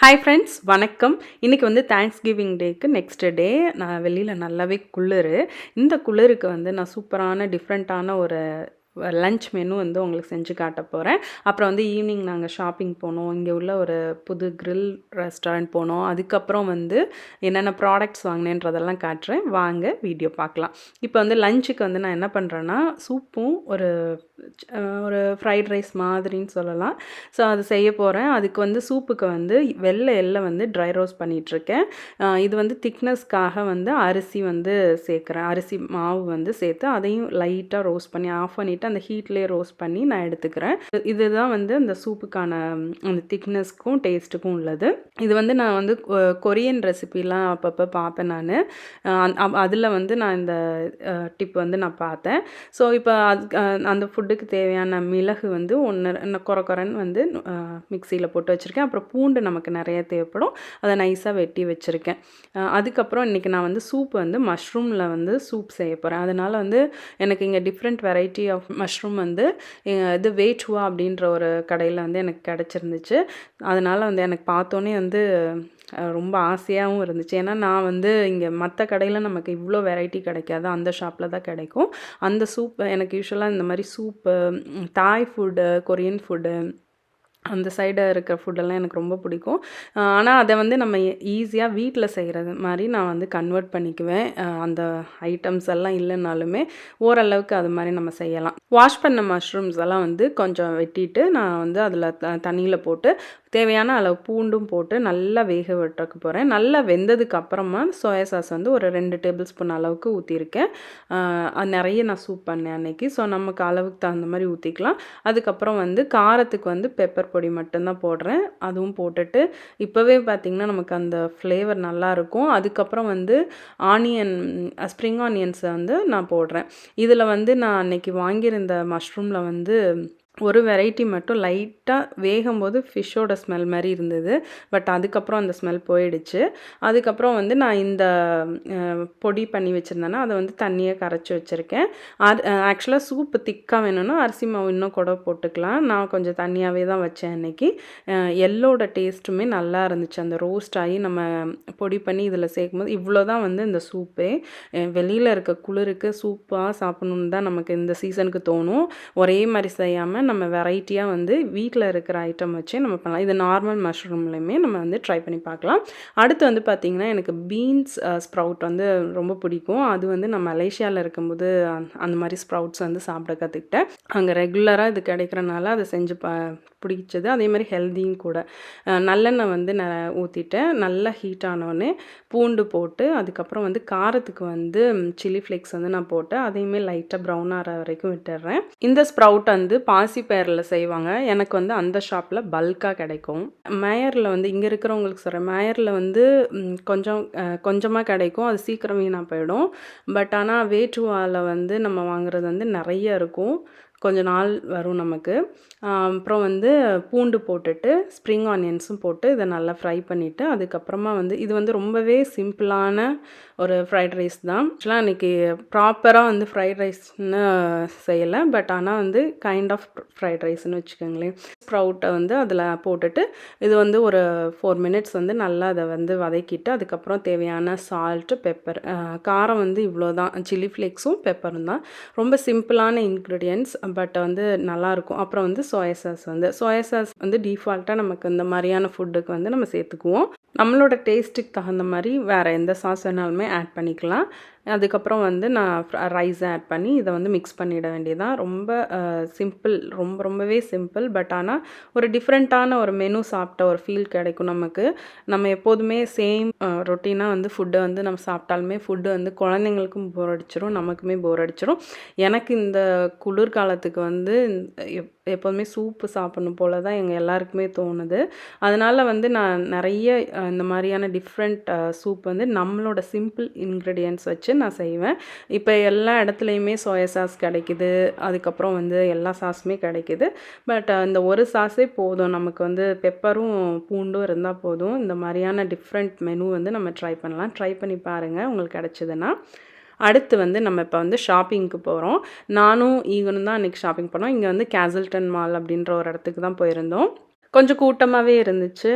Hi friends, வணக்கம். இன்றைக்கி வந்து தேங்க்ஸ் கிவிங் டேக்கு நெக்ஸ்ட் டே. நான் வெளியில் நல்லாவே குளிர். இந்த குளிருக்கு வந்து நான் சூப்பரான டிஃப்ரெண்ட்டான ஒரு லன்ச் மெனு வந்து உங்களுக்கு செஞ்சு காட்ட போகிறேன். அப்புறம் வந்து ஈவினிங் நாங்கள் ஷாப்பிங் போனோம். இங்கே உள்ள ஒரு புது கிரில் ரெஸ்டாரண்ட் போனோம். அதுக்கப்புறம் வந்து என்னென்ன ப்ராடக்ட்ஸ் வாங்கினேன்றதெல்லாம் காட்டுறேன். வாங்க வீடியோ பார்க்கலாம். இப்போ வந்து லஞ்சுக்கு வந்து நான் என்ன பண்ணுறேன்னா, சூப்பும் ஒரு ஒரு ஃப்ரைட் ரைஸ் மாதிரின்னு சொல்லலாம். ஸோ அது செய்ய போகிறேன். அதுக்கு வந்து சூப்புக்கு வந்து வெள்ளை எள்ளை வந்து ட்ரை ரோஸ்ட் பண்ணிகிட்ருக்கேன். இது வந்து திக்னஸ்க்காக வந்து அரிசி வந்து சேர்க்குறேன். அரிசி மாவு வந்து சேர்த்து அதையும் லைட்டாக ரோஸ்ட் பண்ணி ஆஃப் பண்ணிவிட்டு அந்த ஹீட்லேயே ரோஸ்ட் பண்ணி நான் எடுத்துக்கிறேன். இதுதான் வந்து அந்த சூப்புக்கான அந்த திக்னஸ்க்கும் டேஸ்ட்டுக்கும் உள்ளது. இது வந்து நான் வந்து கொரியன் ரெசிபிலாம் அப்பப்போ பார்ப்பேன் நான். அதில் வந்து நான் இந்த டிப் வந்து நான் பார்த்தேன். ஸோ இப்போ அந்த ஃபுட்டுக்கு தேவையான மிளகு வந்து குறைன்னு வந்து மிக்சியில் போட்டு வச்சுருக்கேன். அப்புறம் பூண்டு நமக்கு நிறைய தேவைப்படும், அதை நைஸாக வெட்டி வச்சுருக்கேன். அதுக்கப்புறம் இன்றைக்கி நான் வந்து சூப் வந்து மஷ்ரூமில் வந்து சூப் செய்ய போகிறேன். அதனால் வந்து எனக்கு இங்கே டிஃப்ரெண்ட் வெரைட்டி ஆஃப் மஷ்ரூம் வந்து இது வேச்சுவா அப்படின்ற ஒரு கடையில் வந்து எனக்கு கிடச்சிருந்துச்சு. அதனால் வந்து எனக்கு பார்த்தோன்னே வந்து ரொம்ப ஆசையாகவும் இருந்துச்சு. ஏன்னா நான் வந்து இங்கே மற்ற கடையில் நமக்கு இவ்வளோ வெரைட்டி கிடைக்காது, அந்த ஷாப்பில் தான் கிடைக்கும். அந்த சூப் எனக்கு யூஸ்வலாக இந்த மாதிரி சூப்பு, தாய் ஃபுட்டு, கொரியன் ஃபுட்டு, அந்த சைடு இருக்கிற ஃபுட்டெல்லாம் எனக்கு ரொம்ப பிடிக்கும். ஆனால் அதை வந்து நம்ம ஈஸியாக வீட்டில் செய்கிறது மாதிரி நான் வந்து கன்வெர்ட் பண்ணிக்குவேன். அந்த ஐட்டம்ஸ் எல்லாம் இல்லைனாலுமே ஓரளவுக்கு அது மாதிரி நம்ம செய்யலாம். வாஷ் பண்ண மஷ்ரூம்ஸ் எல்லாம் வந்து கொஞ்சம் வெட்டிட்டு நான் வந்து அதில் தண்ணியில் போட்டு தேவையான அளவு பூண்டும் போட்டு நல்லா வேக விட்டுறக்க போகிறேன். நல்லா வெந்ததுக்கு அப்புறமா சோயா சாஸ் வந்து ஒரு 2 டேபிள் ஸ்பூன் அளவுக்கு ஊற்றிருக்கேன். அது நிறைய நான் சூப் பண்ணேன் அன்றைக்கி. ஸோ நமக்கு அளவுக்கு தகுந்த மாதிரி ஊற்றிக்கலாம். அதுக்கப்புறம் வந்து காரத்துக்கு வந்து பெப்பர் பொடி மட்டும்தான் போடுறேன். அதுவும் போட்டுட்டு இப்போவே பார்த்திங்கன்னா நமக்கு அந்த ஃப்ளேவர் நல்லாயிருக்கும். அதுக்கப்புறம் வந்து ஸ்ப்ரிங் ஆனியன்ஸை வந்து நான் போடுறேன். இதில் வந்து நான் அன்றைக்கி வாங்கியிருந்த மஷ்ரூமில் வந்து ஒரு வெரைட்டி மட்டும் லைட்டாக வேகும்போது ஃபிஷ்ஷோட ஸ்மெல் மாதிரி இருந்தது. பட் அதுக்கப்புறம் அந்த ஸ்மெல் போயிடுச்சு. அதுக்கப்புறம் வந்து நான் இந்த பொடி பண்ணி வச்சுருந்தேன்னா அதை வந்து தண்ணியை கரைச்சி வச்சுருக்கேன். ஆக்சுவலாக சூப்பு திக்காக வேணும்னா அரிசி மாவு இன்னும் கூட போட்டுக்கலாம். நான் கொஞ்சம் தண்ணியாகவே தான் வச்சேன் அன்றைக்கி. எள்ளோட டேஸ்ட்டுமே நல்லா இருந்துச்சு. அந்த ரோஸ்ட் ஆகி நம்ம பொடி பண்ணி இதில் சேர்க்கும்போது இவ்வளோ தான் வந்து இந்த சூப்பே. வெளியில் இருக்க குளிருக்கு சூப்பாக சாப்பிட்ணுன்னு தான் நமக்கு இந்த சீசனுக்கு தோணும். ஒரே மாதிரி செய்யாமல் நம்ம வெரைட்டியாக வந்து வீட்டில் இருக்கிற ஐட்டம் வச்சு நம்ம பண்ணலாம். இது நார்மல் மஷ்ரூம்லையுமே நம்ம வந்து ட்ரை பண்ணி பார்க்கலாம். அடுத்து வந்து பார்த்திங்கன்னா எனக்கு பீன்ஸ் ஸ்ப்ரவுட் வந்து ரொம்ப பிடிக்கும். அது வந்து நான் மலேசியாவில் இருக்கும்போது அந்த மாதிரி ஸ்ப்ரவுட்ஸ் வந்து சாப்பிட கற்றுக்கிட்டேன். அங்கே ரெகுலராக இது கிடைக்கிறனால அதை செஞ்சு பிடிச்சது. அதே மாதிரி ஹெல்த்தியும் கூட. நல்லெண்ணெய் வந்து நான் ஊற்றிட்டேன். நல்லா ஹீட் ஆனோடனே பூண்டு போட்டு அதுக்கப்புறம் வந்து காரத்துக்கு வந்து சில்லி ஃப்ளேக்ஸ் வந்து நான் போட்டு அதையுமே லைட்டாக ப்ரௌன் ஆகிற வரைக்கும் விட்டுடுறேன். இந்த ஸ்ப்ரவுட் வந்து பாசிப்பயிரில் செய்வாங்க. எனக்கு வந்து அந்த ஷாப்பில் பல்காக கிடைக்கும். மேயரில் வந்து இங்கே இருக்கிறவங்களுக்கு சொல்கிறேன், மேயரில் வந்து கொஞ்சமாக கிடைக்கும். அது சீக்கிரம் வீணாக போயிடும். பட் ஆனால் வேற்றுவாவில் வந்து நம்ம வாங்குறது வந்து நிறைய இருக்கும், கொஞ்ச நாள் வரும் நமக்கு. அப்புறம் வந்து பூண்டு போட்டுட்டு ஸ்ப்ரிங் ஆனியன்ஸும் போட்டு இதை நல்லா ஃப்ரை பண்ணிவிட்டு அதுக்கப்புறமா வந்து இது வந்து ரொம்பவே சிம்பிளான ஒரு ஃப்ரைட் ரைஸ் தான். ஆக்சுவலாக இன்றைக்கி ப்ராப்பராக வந்து ஃப்ரைட் ரைஸ்ன்னு செய்யலை, பட் ஆனால் வந்து கைண்ட் ஆஃப் ஃப்ரைட் ரைஸ்ன்னு வச்சுக்கோங்களேன். ஸ்ப்ரவுட்டை வந்து அதில் போட்டுட்டு இது வந்து ஒரு 4 மினிட்ஸ் வந்து நல்லா அதை வந்து வதக்கிட்டு அதுக்கப்புறம் தேவையான சால்ட்டு, பெப்பர், காரம் வந்து இவ்வளோ தான். சில்லி ஃப்ளேக்ஸும் பெப்பரும் தான். ரொம்ப சிம்பிளான இன்க்ரீடியன்ட்ஸ், பட் வந்து நல்லாயிருக்கும். அப்புறம் வந்து சோயா சாஸ் வந்து டிஃபால்ட்டாக நமக்கு இந்த மாதிரியான ஃபுட்டுக்கு வந்து நம்ம சேர்த்துக்குவோம். நம்மளோட டேஸ்ட்டுக்கு தகுந்த மாதிரி வேறு எந்த சாஸ் வேணாலுமே ஆட் பண்ணிக்கலாம். அதுக்கப்புறம் வந்து நான் ரைஸை ஆட் பண்ணி இதை வந்து மிக்ஸ் பண்ணிட வேண்டியதான். ரொம்ப சிம்பிள், ரொம்பவே சிம்பிள். பட் ஆனால் ஒரு டிஃப்ரெண்ட்டான ஒரு மெனு சாப்பிட்ட ஒரு ஃபீல் கிடைக்கும் நமக்கு. நம்ம எப்போதுமே சேம் ரொட்டீனாக வந்து ஃபுட்டை வந்து நம்ம சாப்பிட்டாலுமே ஃபுட்டு வந்து குழந்தைங்களுக்கும் போர் அடிச்சிடும், நமக்குமே போர் அடிச்சிடும். எனக்கு இந்த குளிர்காலத்துக்கு வந்து எப்போதுமே சூப்பு சாப்பிடணும் போல தான் எங்கள் எல்லாருக்குமே தோணுது. அதனால் வந்து நான் நிறைய இந்த மாதிரியான டிஃப்ரெண்ட் சூப் வந்து நம்மளோட சிம்பிள் இன்க்ரீடியன்ட்ஸ் வச்சு நான் செய்வேன். இப்போ எல்லா இடத்துலையுமே சோயா சாஸ் கிடைக்குது, அதுக்கப்புறம் வந்து எல்லா சாஸுமே கிடைக்குது. பட் இந்த ஒரு சாஸே போதும் நமக்கு. வந்து பெப்பரும் பூண்டும் இருந்தால் போதும். இந்த மாதிரியான டிஃப்ரெண்ட் மெனு வந்து நம்ம ட்ரை பண்ணலாம். ட்ரை பண்ணி பாருங்கள் உங்களுக்கு கிடச்சிதுன்னா. அடுத்து வந்து நம்ம இப்போ வந்து ஷாப்பிங்க்கு போகிறோம். நானும் ஈகனும் தான் அன்றைக்கி ஷாப்பிங் பண்ணோம். இங்கே வந்து கேசல்டன் மால் அப்படின்ற ஒரு இடத்துக்கு தான் போயிருந்தோம். கொஞ்சம் கூட்டமாவே இருந்துச்சு.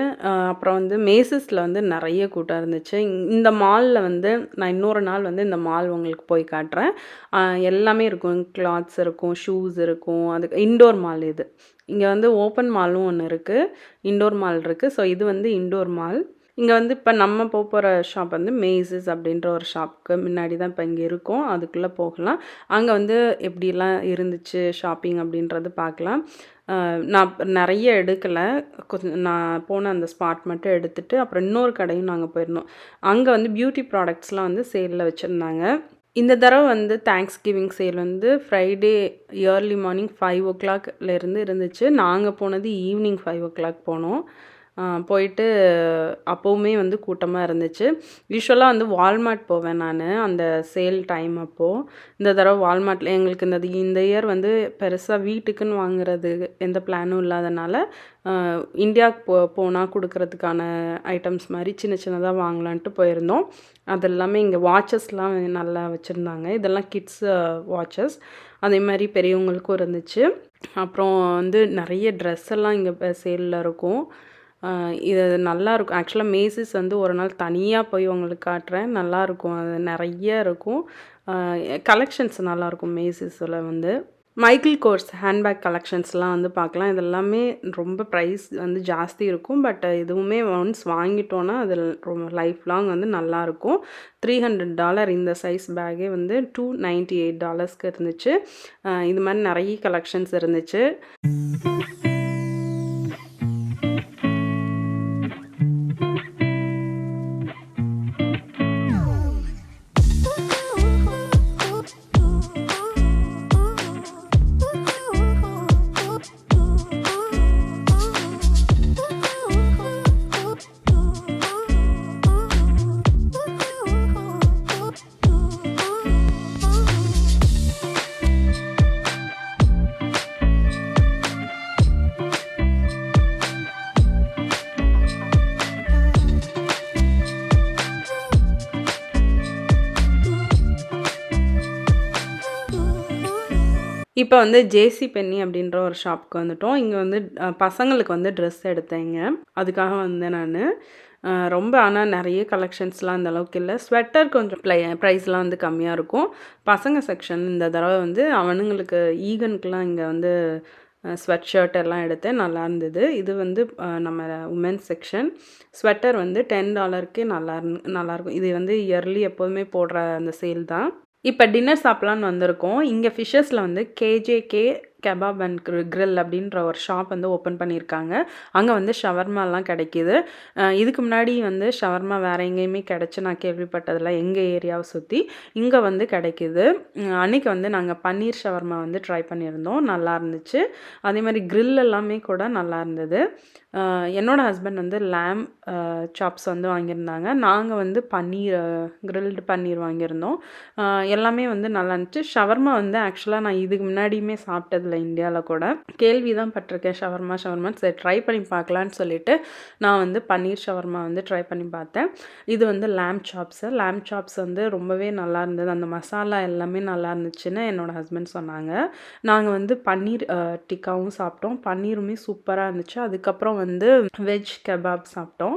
அப்புறம் வந்து மேசஸ்ல வந்து நெறைய கூட்டம் இருந்துச்சு. இந்த மால்ல வந்து நான் இன்னொரு நாள் வந்து இந்த மால் உங்களுக்கு போய் காட்டுறேன். அ எல்லாமே இருக்கும். கிளாத்ஸ் இருக்கும், ஷூஸ் இருக்கும். அதுக்கு இன்டோர் மால் இது. இங்க வந்து ஓப்பன் மாலும் ஒண்ணு இருக்கு. இன்டோர் மால் இருக்கு. ஸோ இது வந்து இன்டோர் மால். இங்க வந்து இப்ப நம்ம போற ஷாப் வந்து மேசஸ் அப்படின்ற ஒரு ஷாப்க்கு முன்னாடி தான் இப்ப இங்க இருக்கோம். அதுக்குள்ள போகலாம். அங்க வந்து எப்படிலாம் இருந்துச்சு ஷாப்பிங் அப்படின்றது பார்க்கலாம். நான் நெறைய எடுக்கல. கொஞ்சம் நான் போன அந்த ஸ்பாட் மட்டும் எடுத்துட்டு, அப்புறம் இன்னொரு கடையும் நாங்க போயிருந்தோம். அங்க வந்து பியூட்டி ப்ராடக்ட்ஸ்லாம் வந்து சேல்ல வச்சிருந்தாங்க. இந்த தடவ வந்து தேங்க்ஸ் கிவிங் சேல் வந்து ஃப்ரைடே இயர்லி மார்னிங் 5:00 இருந்து இருந்துச்சு. நாங்க போனது ஈவினிங் 5:00 போனோம். போயிட்டு அப்பவுமே வந்து கூட்டமா இருந்துச்சு. யூசுவலா வந்து வால்மார்ட் போவேன் நானு, அந்த சேல் டைம் அப்போ. இந்த தடவ வால்மார்ட்ல எங்களுக்கு இந்த இயர் வந்து பெருசா வீட்டுக்குன்னு வாங்குறது எந்த பிளானும் இல்லாதனால, இந்தியாவுக்கு போனா குடுக்கறதுக்கான ஐட்டம்ஸ் மாரி சின்ன சின்னதா வாங்கலான்ட்டு போயிருந்தோம். அது எல்லாமே இங்க வாட்சஸ்லாம் நல்லா வச்சிருந்தாங்க. இதெல்லாம் கிட்ஸ் வாட்சஸ். அதே மாரி பெரியவங்களுக்கும் இருந்துச்சு. அப்புறம் வந்து நெறைய ட்ரெஸ் எல்லாம் இங்க சேல்ல இருக்கும். இது நல்லாருக்கும். ஆக்சுவலா மேசிஸ் வந்து ஒரு நாள் தனியா போய் உங்களுக்கு காட்டுறேன். நல்லாருக்கும். அது நெறைய இருக்கும். அ கலெக்ஷன்ஸ் நல்லாருக்கும் மேசிஸ்ல வந்து. மைக்கேல் கோர்ஸ் ஹேண்ட்பேக் கலெக்ஷன்ஸ்லாம் வந்து பார்க்கலாம். இது எல்லாமே ரொம்ப ப்ரைஸ் வந்து ஜாஸ்தி இருக்கும். பட் இதுவுமே ஒன்ஸ் வாங்கிட்டோன்னா, அது லைஃப் லாங் வந்து நல்லாயிருக்கும். $300 இந்த சைஸ் பேக்கே வந்து $298க்கு இருந்துச்சு. இது மாரி நெறைய கலெக்ஷன்ஸ் இருந்துச்சு. இப்போ வந்து ஜேசி பென்னி அப்படின்ற ஒரு ஷாப்புக்கு வந்துட்டோம். இங்க வந்து பசங்களுக்கு வந்து ட்ரெஸ் எடுத்தேங்க. அதுக்காக வந்தேன் நானு. ரொம்ப ஆனா நெறைய கலெக்ஷன்ஸ்லாம் அந்த அளவுக்கு இல்ல. ஸ்வெட்டர் கொஞ்சம் ப்ரைஸ்லாம் வந்து கம்மியா இருக்கும். பசங்க செக்ஷன் இந்த தடவ வந்து அவனுங்களுக்கு ஈகனுக்குலாம் இங்க வந்து ஸ்வெட் ஷர்ட் எல்லாம் எடுத்தேன். நல்லா இருந்தது. இது வந்து நம்ம உமென்ஸ் செக்ஷன். ஸ்வெட்டர் வந்து $10க்கே நல்லாயிருக்கும். இது வந்து இயர்லி எப்போதுமே போடுற அந்த சேல் தான். இப்ப டின்னர் சாப்பிடலான்னு வந்திருக்கோம். இங்க ஃபிஷஸ்ல வந்து கேஜேகே கெபாப் அண்ட் கிரில் அப்படின்ற ஒரு ஷாப் வந்து ஓப்பன் பண்ணியிருக்காங்க. அங்க வந்து ஷவர்மாலாம் கிடைக்கிது. இதுக்கு முன்னாடி வந்து ஷவர்மா வேற எங்கேயுமே கிடைச்சு நான் கேள்விப்பட்டதில்ல. எங்க ஏரியாவை சுத்தி. இங்க வந்து கிடைக்கிது. அன்னைக்கு வந்து நாங்க பன்னீர் ஷவர்மா வந்து ட்ரை பண்ணியிருந்தோம். நல்லா இருந்துச்சு. அதே மாரி கிரில் எல்லாமே கூட நல்லா இருந்தது. என்னோட ஹஸ்பண்ட் வந்து லேம் சாப்ஸ் வந்து வாங்கியிருந்தாங்க. நாங்க வந்து பன்னீர் கிரில்டு பன்னீர் வாங்கியிருந்தோம். எல்லாமே வந்து நல்லா இருந்துச்சு. ஷவர்மா வந்து ஆக்சுவலா நான் இதுக்கு முன்னாடியுமே சாப்பிட்டதில்ல இந்தியால கூட. கேள்வி தான் பட்டுருக்கேன் ஷவர்மான்னு. சரி ட்ரை பண்ணி பார்க்கலான்னு சொல்லிட்டு, நான் வந்து பன்னீர் ஷவர்மா வந்து ட்ரை பண்ணி பார்த்தேன். இது வந்து லேம் சாப்ஸ் வந்து ரொம்பவே நல்லா இருந்தது. அந்த மசாலா எல்லாமே நல்லா இருந்துச்சுன்னு என்னோட ஹஸ்பண்ட் சொன்னாங்க. நாங்க வந்து பன்னீர் டிக்காவும் சாப்பிட்டோம். பன்னீருமே சூப்பரா இருந்துச்சு. அதுக்கப்புறம் வந்து வெஜ் கபாப் சாப்பிட்டோம்.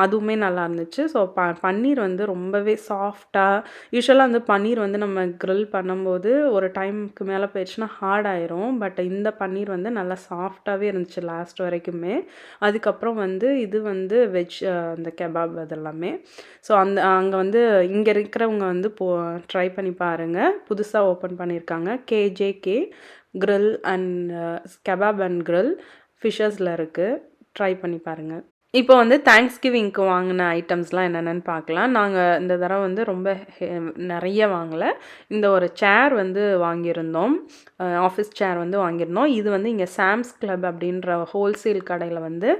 அதுவுமே நல்லா இருந்துச்சு. ஸோ பன்னீர் வந்து ரொம்பவே சாஃப்ட்டா யூசுவலா வந்து பன்னீர் வந்து நம்ம கிரில் பண்ணும்போது ஒரு டைம்க்கு மேல போயிடுச்சுன்னா ஹார்ட் ஆயிரும். பட் இந்த பன்னீர் வந்து நல்லா சாஃப்ட்டாவே இருந்துச்சு லாஸ்ட் வரைக்குமே. அதுக்கப்புறம் வந்து இது வந்து வெஜ் அந்த கெபாப் அதெல்லாமே. ஸோ அங்க வந்து இங்க இருக்கிறவங்க வந்து ட்ரை பண்ணி பாருங்க. புதுசா ஓப்பன் பண்ணியிருக்காங்க. KJK grill and kebab and grill ஃபிஷஸ்ல இருக்கு. ட்ரை பண்ணி பாருங்க. இப்போ வந்து தேங்க்ஸ்கிவிங்க்கு வாங்கின ஐட்டம்ஸ்லாம் என்னென்னன்னு பார்க்கலாம். நாங்க இந்த தடவ வந்து ரொம்ப நெறைய வாங்கல. இந்த ஒரு சேர் வந்து வாங்கியிருந்தோம். ஆஃபீஸ் சேர் வந்து வாங்கியிருந்தோம். இது வந்து இங்க சாம்ஸ் கிளப் அப்படின்ற ஹோல்சேல் கடையில வந்து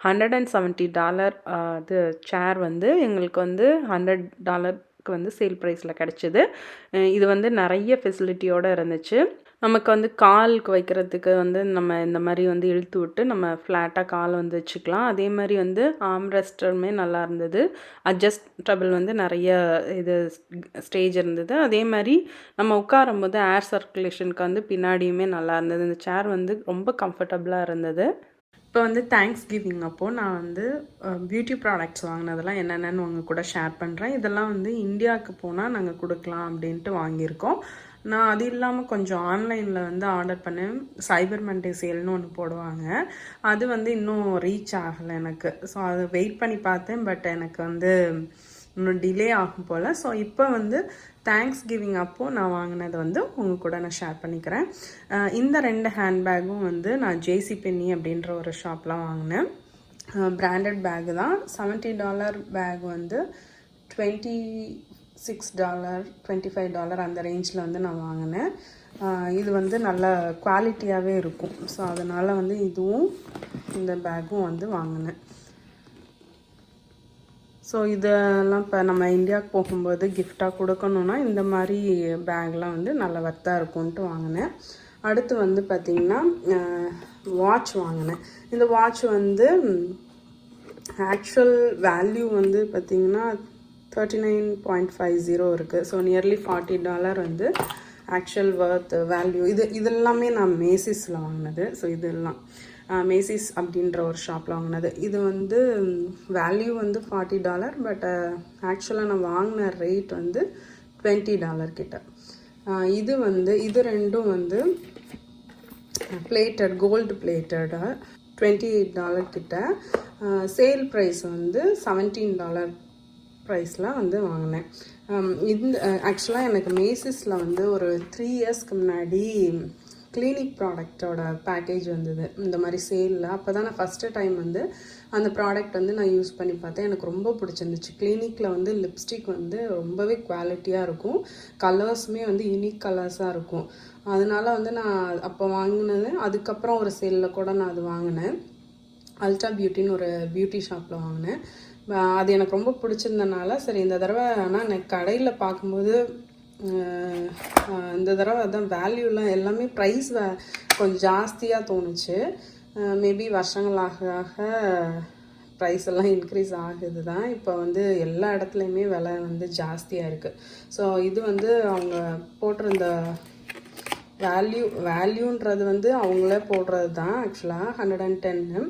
$170 இது சேர் வந்து எங்களுக்கு வந்து $100க்கு வந்து சேல் ப்ரைஸ்ல கிடைச்சது. இது வந்து நெறைய ஃபெசிலிட்டியோட இருந்துச்சு. நமக்கு வந்து காலுக்கு வைக்கிறதுக்கு வந்து நம்ம இந்த மாரி வந்து இழுத்து விட்டு நம்ம ஃப்ளாட்டா கால் வந்து வச்சுக்கலாம். அதே மாரி வந்து ஆர்ம் ரெஸ்ட்டுமே நல்லா இருந்தது. அட்ஜஸ்டபிள் வந்து நெறைய இது ஸ்டேஜ் இருந்தது. அதே மாரி நம்ம உட்காரும்போது ஏர் சர்க்குலேஷனுக்கு வந்து பின்னாடியுமே நல்லா இருந்தது. இந்த சேர் வந்து ரொம்ப கம்ஃபர்டபுளா இருந்தது. இப்போ வந்து தேங்க்ஸ் கிவிங் அப்போது நான் வந்து பியூட்டி ப்ராடக்ட்ஸ் வாங்கினதெல்லாம் என்னென்னு உங்கள் கூட ஷேர் பண்ணுறேன். இதெல்லாம் வந்து இந்தியாவுக்கு போனால் நாங்கள் கொடுக்கலாம் அப்படின்ட்டு வாங்கியிருக்கோம். நான் அது இல்லாமல் கொஞ்சம் ஆன்லைனில் வந்து ஆர்டர் பண்ணேன். சைபர் மண்டே சேல்னு ஒன்று போடுவாங்க. அது வந்து இன்னும் ரீச் ஆகலை எனக்கு. ஸோ அது வெயிட் பண்ணி பார்த்தேன். பட் எனக்கு வந்து இன்னும் டிலே ஆகும் போல். ஸோ இப்போ வந்து தேங்க்ஸ் கிவிங் அப்போது நான் வாங்கினது வந்து உங்கள் கூட நான் ஷேர் பண்ணிக்கிறேன். இந்த 2 ஹேண்ட்பேக்கும் வந்து நான் ஜேசி பென்னி அப்படின்ற ஒரு ஷாப்பில் வாங்கினேன். பிராண்டட் பேக்கு தான். $70 பேக் வந்து $26 $25 அந்த ரேஞ்சில் வந்து நான் வாங்கினேன். இது வந்து நல்ல குவாலிட்டியாகவே இருக்கும். ஸோ அதனால் வந்து இதுவும் இந்த பேக்கும் வந்து வாங்கினேன். ஸோ இதெல்லாம் இப்போ நம்ம இந்தியாவுக்கு போகும்போது கிஃப்டாக கொடுக்கணுன்னா இந்த மாதிரி பேக்லாம் வந்து நல்ல வர்த்தாக இருக்கும்ன்ட்டு வாங்கினேன். அடுத்து வந்து பார்த்திங்கன்னா வாட்ச் வாங்கினேன். இந்த வாட்ச் வந்து ஆக்சுவல் வேல்யூ வந்து பார்த்திங்கன்னா 39.50 இருக்குது. ஸோ நியர்லி $40 வந்து ஆக்சுவல் வர்த் வேல்யூ. இதெல்லாமே நான் மேசிஸில் வாங்கினது. ஸோ இதெல்லாம் மேசிஸ் அப்படின்ற ஒரு ஷாப்பில் வாங்கினது. இது வந்து வேல்யூ வந்து $40. பட் ஆக்சுவலாக நான் வாங்கின ரேட் வந்து $20 கிட்ட. இது ரெண்டும் வந்து பிளேட்டட், கோல்டு பிளேட்டடு, $28 கிட்ட. சேல் ப்ரைஸ் வந்து $17 ப்ரைஸில் வந்து வாங்கினேன். இந்த ஆக்சுவலாக எனக்கு மேசிஸில் வந்து ஒரு 3 இயர்ஸ்க்கு முன்னாடி கிளினிக் ப்ராடக்டோட பேக்கேஜ் வந்தது இந்த மாதிரி சேலில். அப்போ தான் நான் ஃபஸ்ட்டு டைம் வந்து அந்த ப்ராடக்ட் வந்து நான் யூஸ் பண்ணி பார்த்தேன். எனக்கு ரொம்ப பிடிச்சிருந்துச்சு. கிளினிக்கில் வந்து லிப்ஸ்டிக் வந்து ரொம்பவே குவாலிட்டியாக இருக்கும். கலர்ஸுமே வந்து யூனிக் கலர்ஸாக இருக்கும். அதனால வந்து நான் அப்போ வாங்கினது. அதுக்கப்புறம் ஒரு சேலில் கூட நான் அது வாங்கினேன். அல்ட்ரா பியூட்டின்னு ஒரு பியூட்டி ஷாப்பில் வாங்கினேன். அது எனக்கு ரொம்ப பிடிச்சிருந்தனால சரி இந்த தடவை. ஆனால் எனக்கு கடையில் பார்க்கும்போது இந்த தடவை அதான் வேல்யூலாம் எல்லாமே ப்ரைஸ் கொஞ்சம் ஜாஸ்தியாக தோணுச்சு. மேபி வருஷங்கள் ஆக ஆக ப்ரைஸ் எல்லாம் இன்க்ரீஸ் ஆகுது தான். இப்போ வந்து எல்லா இடத்துலையுமே விலை வந்து ஜாஸ்தியாக இருக்குது. ஸோ இது வந்து அவங்க போட்டிருந்த வேல்யூன்றது வந்து அவங்களே போடுறது தான். ஆக்சுவலாக 110.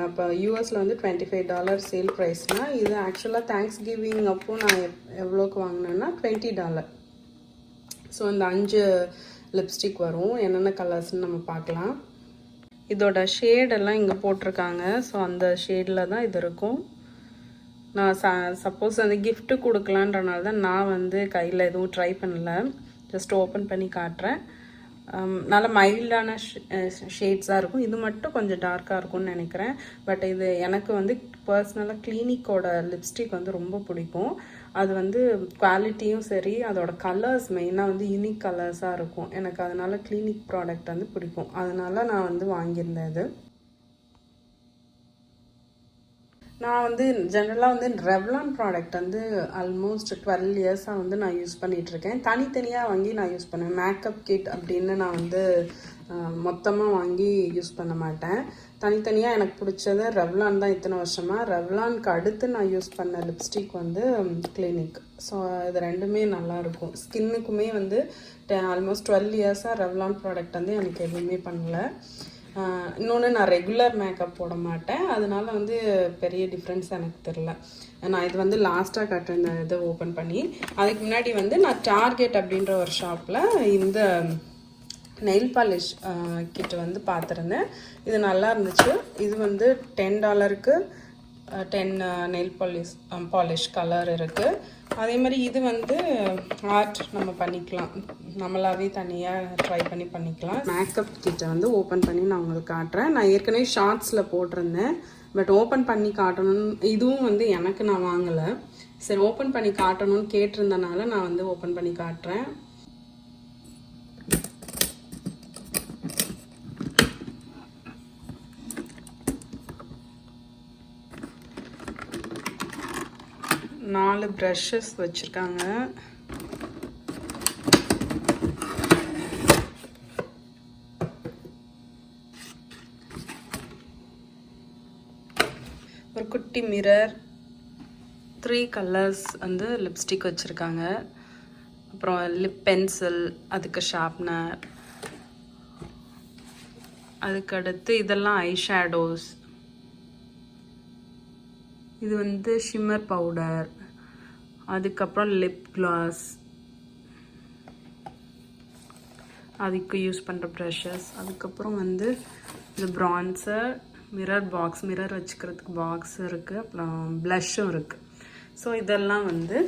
இப்போ யூஎஸில் வந்து $25 சேல் ப்ரைஸ்னால் இது ஆக்சுவலாக தேங்க்ஸ் கிவிங் அப்போது நான் எவ்வளோக்கு வாங்கினேன்னா $20. ஸோ இந்த 5 லிப்ஸ்டிக் வரும். என்னென்ன கலர்ஸ்ன்னு நம்ம பார்க்கலாம். இதோட ஷேடெல்லாம் இங்கே போட்டிருக்காங்க. ஸோ அந்த ஷேடில் தான் இது இருக்கும். நான் சப்போஸ் அந்த கிஃப்ட்டு கொடுக்கலான்றனால தான் நான் வந்து கையில் எதுவும் ட்ரை பண்ணல. ஜஸ்ட் ஓப்பன் பண்ணி காட்டுறேன். நல்ல மைல்டான ஷேட்ஸாக இருக்கும். இது மட்டும் கொஞ்சம் டார்க்காக இருக்கும்னு நினைக்கிறேன். பட் இது எனக்கு வந்து பர்சனலாக கிளினிக்கோட லிப்ஸ்டிக் வந்து ரொம்ப பிடிக்கும். அது வந்து குவாலிட்டியும் சரி, அதோட கலர்ஸ் மெயினாக வந்து யூனிக் கலர்ஸாக இருக்கும். எனக்கு அதனால் கிளினிக் ப்ராடக்ட் வந்து பிடிக்கும். அதனால் நான் வந்து வாங்கியிருந்தேன் இது. நான் வந்து ஜென்ரலாக வந்து ரெவ்லான் ப்ராடக்ட் வந்து ஆல்மோஸ்ட் 12 இயர்ஸாக வந்து நான் யூஸ் பண்ணிகிட்ருக்கேன். தனித்தனியாக வாங்கி நான் யூஸ் பண்ணுவேன். மேக்கப் கிட் அப்படின்னு நான் வந்து மொத்தமாக வாங்கி யூஸ் பண்ண மாட்டேன். தனித்தனியாக எனக்கு பிடிச்சது ரெவ்லான் தான். இத்தனை வருஷமாக ரெவ்லானுக்கு அடுத்து நான் யூஸ் பண்ண லிப்ஸ்டிக் வந்து கிளினிக். ஸோ இது ரெண்டுமே நல்லாயிருக்கும். ஸ்கின்னுக்குமே வந்து ஆல்மோஸ்ட் 12 இயர்ஸாக ரெவ்லான் ப்ராடக்ட் வந்து எனக்கு எதுவுமே பண்ணலை. இன்னொன்று நான் ரெகுலர் மேக்கப் போட மாட்டேன். அதனால வந்து பெரிய டிஃப்ரென்ஸ் எனக்கு தெரில. நான் இது வந்து லாஸ்ட்டாக காட்டுறேன் இந்த இதை ஓப்பன் பண்ணி. அதுக்கு முன்னாடி வந்து நான் டார்கெட் அப்படின்ற ஒரு ஷாப்பில் இந்த நெயில் பாலிஷ் கிட்ட வந்து பார்த்துருந்தேன். இது நல்லா இருந்துச்சு. இது வந்து $10க்கு 10 நெயில் பாலிஷ் கலர் இருக்குது. அதே மாதிரி இது வந்து ஆர்ட் நம்ம பண்ணிக்கலாம், நம்மளாவே தனியாக ட்ரை பண்ணி பண்ணிக்கலாம். மேக்கப் கிட்ட வந்து ஓப்பன் பண்ணி நான் உங்களுக்கு காட்டுறேன். நான் ஏற்கனவே ஷார்ட்ஸில் போட்டிருந்தேன். பட் ஓப்பன் பண்ணி காட்டணும், இதுவும் வந்து எனக்கு நான் வாங்கலை. சரி ஓப்பன் பண்ணி காட்டணும்னு கேட்டிருந்தனால நான் வந்து ஓப்பன் பண்ணி காட்டுறேன். நாலு ப்ரஷஸ் வச்சுருக்காங்க. ஒரு குட்டி மிரர், 3 கலர்ஸ் வந்து லிப்ஸ்டிக் வச்சுருக்காங்க. அப்புறம் லிப் பென்சில், அதுக்கு ஷார்ப்னர், அதுக்கடுத்து இதெல்லாம் ஐ ஷேடோஸ். இது வந்து ஷிம்மர் பவுடர். அதுக்கப்புறம் லிப் கிளாஸ், அதுக்கு யூஸ் பண்ணுற ப்ரஷஸ். அதுக்கப்புறம் வந்து இது ப்ரான்சர், மிரர் பாக்ஸ், மிரர் வச்சுக்கிறதுக்கு பாக்ஸ் இருக்குது. அப்புறம் ப்ளஷ்ஷும் இருக்குது. ஸோ இதெல்லாம் வந்து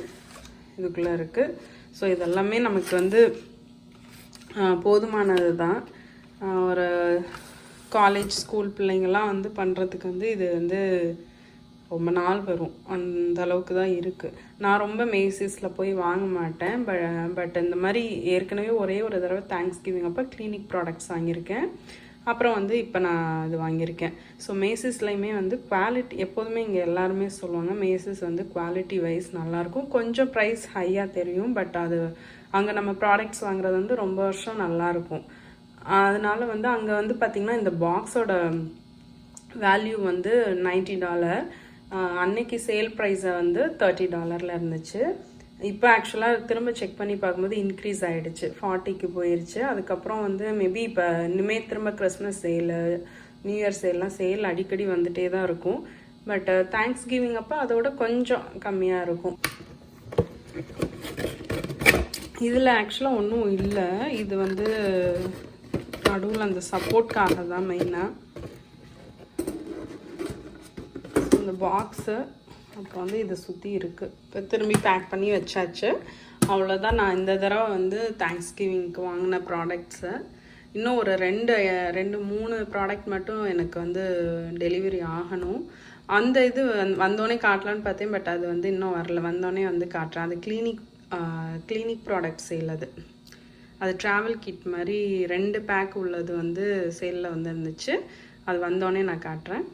இதுக்குள்ளே இருக்குது. ஸோ இதெல்லாமே நமக்கு வந்து போதுமானது தான். ஒரு காலேஜ் ஸ்கூல் பிள்ளைங்கள்லாம் வந்து பண்ணுறதுக்கு வந்து இது வந்து ரொம்ப நாள் வரும். அந்த அளவுக்கு தான் இருக்குது. நான் ரொம்ப மேசிஸில் போய் வாங்க மாட்டேன். பட் இந்த மாதிரி ஏற்கனவே ஒரே ஒரு தடவை தேங்க்ஸ் கிவிங் அப்போ கிளினிக் ப்ராடக்ட்ஸ் வாங்கியிருக்கேன். அப்புறம் வந்து இப்போ நான் இது வாங்கியிருக்கேன். ஸோ மேசிஸ்லையுமே வந்து குவாலிட்டி எப்போதுமே இங்கே எல்லாருமே சொல்லுவாங்க மேசிஸ் வந்து குவாலிட்டி வைஸ் நல்லாயிருக்கும். கொஞ்சம் ப்ரைஸ் ஹையாக தெரியும். பட் அது அங்கே நம்ம ப்ராடக்ட்ஸ் வாங்குறது வந்து ரொம்ப வருஷம் நல்லாயிருக்கும். அதனால வந்து அங்கே வந்து பார்த்திங்கன்னா இந்த பாக்ஸோட வேல்யூ வந்து $90. அன்னைக்கு சேல் ப்ரைஸை வந்து $30 இருந்துச்சு. இப்போ ஆக்சுவலாக திரும்ப செக் பண்ணி பார்க்கும்போது இன்க்ரீஸ் ஆகிடுச்சு, 40க்கு போயிடுச்சு. அதுக்கப்புறம் வந்து மேபி இப்போ இனிமேல் திரும்ப கிறிஸ்மஸ் சேலு, நியூ இயர் சேல்லாம் சேல் அடிக்கடி வந்துட்டே தான் இருக்கும். பட் தேங்க்ஸ் கிவிங் அப்போ அதோட கொஞ்சம் கம்மியாக இருக்கும். இதில் ஆக்சுவலாக ஒன்றும் இல்லை. இது வந்து நடுவில் அந்த சப்போர்ட்காக தான் மெயினாக. இந்த பாக்ஸு அப்புறம் வந்து இதை சுற்றி இருக்குது. இப்போ திரும்பி பேக் பண்ணி வச்சாச்சு. அவ்வளோதான். நான் இந்த தடவை வந்து தேங்க்ஸ் கிவிங்க்கு வாங்கின ப்ராடக்ட்ஸை இன்னும் ஒரு 2-3 ப்ராடக்ட் மட்டும் எனக்கு வந்து டெலிவரி ஆகணும். அந்த இது வந்தோடனே காட்டலான்னு பார்த்தேன். பட் அது வந்து இன்னும் வரல. வந்தோடனே வந்து காட்டுறேன். அது கிளினிக் ப்ராடக்ட் சேல். அது ட்ராவல் கிட் மாதிரி 2 பேக் உள்ளது வந்து சேலில் வந்து இருந்துச்சு. அது வந்தோடனே நான் காட்டுறேன்.